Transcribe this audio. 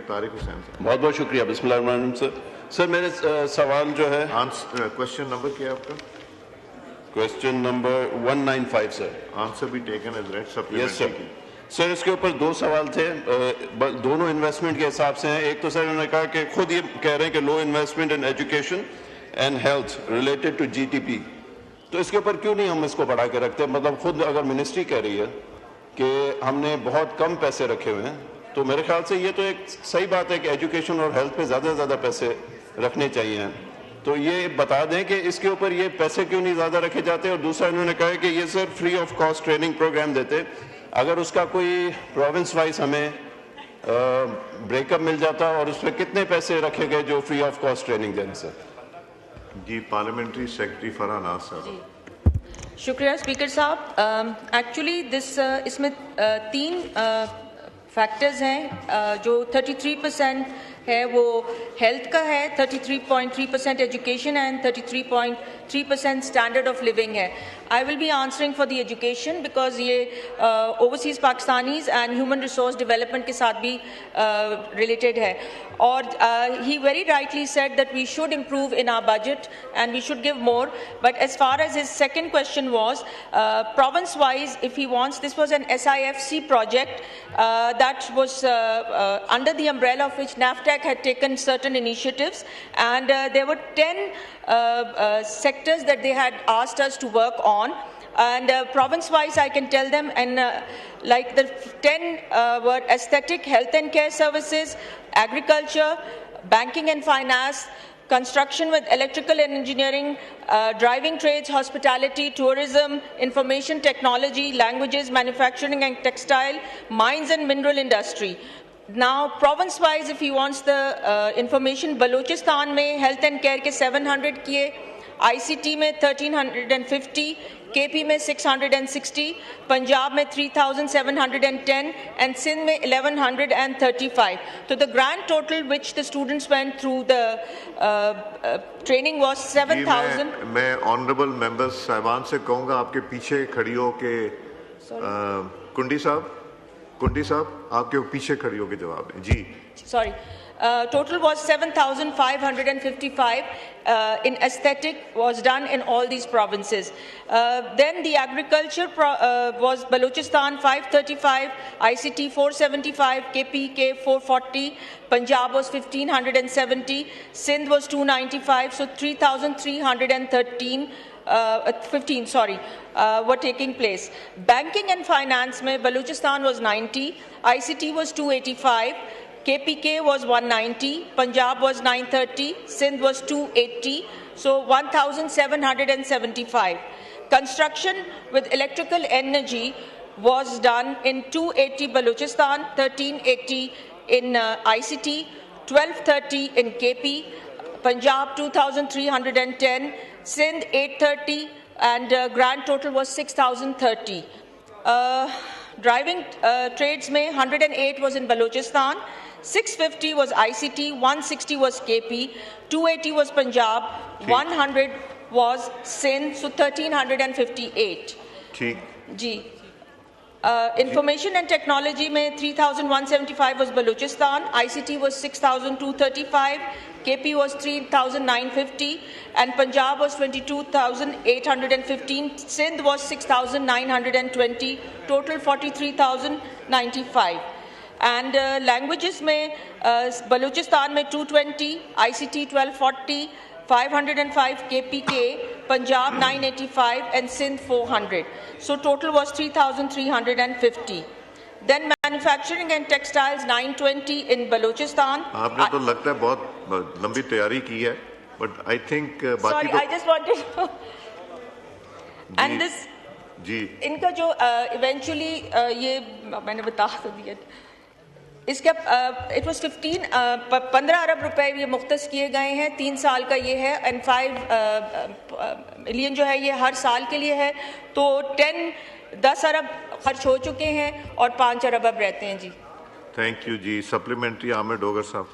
طارق حسین صاحب. بہت بہت شکریہ. بسم اللہ الرحمن الرحیم. سر میرے سوال جو ہے کوشچن نمبر کیا ہے آپ کا؟ کوشچن نمبر 195 سر. آنسر بھی ٹیکن ایز ریڈ. یس سر. سر اس کے اوپر دو سوال تھے, دونوں انویسٹمنٹ کے حساب سے ہیں. ایک تو سر انہوں نے کہا کہ خود یہ کہہ رہے ہیں کہ low investment in education and health related to G T P, تو اس کے اوپر کیوں نہیں ہم اس کو بڑھا کے رکھتے؟ مطلب خود اگر منسٹری کہہ رہی ہے کہ ہم نے بہت کم پیسے رکھے ہوئے ہیں, تو میرے خیال سے یہ تو ایک صحیح بات ہے کہ ایجوکیشن اور ہیلتھ پہ زیادہ سے زیادہ پیسے رکھنے چاہیے. تو یہ بتا دیں کہ اس کے اوپر یہ پیسے کیوں نہیں زیادہ رکھے جاتے. اور دوسرا انہوں نے کہا ہے کہ یہ sir free of cost training program دیتے, اگر اس کا کوئی پروونس وائز ہمیں بریک اپ مل جاتا, اور اس پہ کتنے پیسے رکھے گئے جو فری آف کاسٹ ٹریننگ دیں سر؟ جی پارلیمنٹری سیکرٹری فرحان ناز صاحب. شکریہ اسپیکر صاحب. ایکچولی اس میں تین فیکٹرز ہیں. جو 33% ہے وہ ہیلتھ کا ہے, 33.3% education and 33.3% standard of living ہے. I will be answering for the education because یہ overseas Pakistanis and human resource development کے ساتھ بھی ریلیٹڈ ہے. اور he very rightly said that we should improve in our budget and we should give more. But as far as his second question was, province-wise, if he wants, this was an SIFC project that was under the umbrella of which NAFTAC had taken certain initiatives, and there were 10 sectors that they had asked us to work on. And province-wise, I can tell them, and like the 10 were aesthetic, health and care services, agriculture, banking and finance, construction with electrical and engineering, driving trades, hospitality, tourism, information technology, languages, manufacturing and textile, mines and mineral industry. Now, province-wise, if he wants the information, Balochistan mein health and care ke 700 kiye, ICT میں 1350, KP میں 660, پنجاب میں 3710 and Sindh میں 1135. So the grand total which the students went through the training was 7,000. میں honourable members صاحبان سے کہوں گا آپ کے پیچھے کھڑی ہو کے کنڈی صاحب آپ کے پیچھے کھڑی ہو کے جواب دیں. جی sorry. Total was 7,555 in aesthetic was done in all these provinces. Then the agriculture was Balochistan 535, ICT 475, KPK 440, Punjab was 1,570, Sindh was 295, so 3,313 were taking place. Banking and finance mein Balochistan was 90, ICT was 285, KPK was 190, Punjab was 930, Sindh was 280, so 1,775. Construction with electrical energy was done in 280 Balochistan, 1380 in ICT, 1230 in KP, Punjab 2,310, Sindh 830, and grand total was 6,030. Driving trades mein 108 was in Balochistan, 650 was ICT, 160 was KP, 280 was Punjab, 100 was Sindh, so 1,358. ٹھیک جی. Information and technology mein 3,175 was Balochistan, ICT was 6,235, KP was 3,950, and Punjab was 22,815, Sindh was 6,920, total 43,095. And languages mein Balochistan mein 220, ICT 1240, 505 KPK, Punjab 985 and Sindh 400. So total was 3,350. Then manufacturing and textiles 920 in Balochistan. آپ نے تو لگتا ہے بہت لمبی تیاری کی ہے, but I think Sorry, I just wanted to and this جی ان کا جو ایونچولی یہ میں نے بتا تو دیا, اس کا اٹ واز 15 ارب روپے یہ مختص کیے گئے ہیں, 3 سال کا یہ ہے, اینڈ 5 ملین جو ہے یہ ہر سال کے لیے ہے, تو 10 ارب خرچ ہو چکے ہیں اور 5 ارب اب رہتے ہیں. جی تھینک یو. جی سپلیمنٹری عامر ڈوگر صاحب.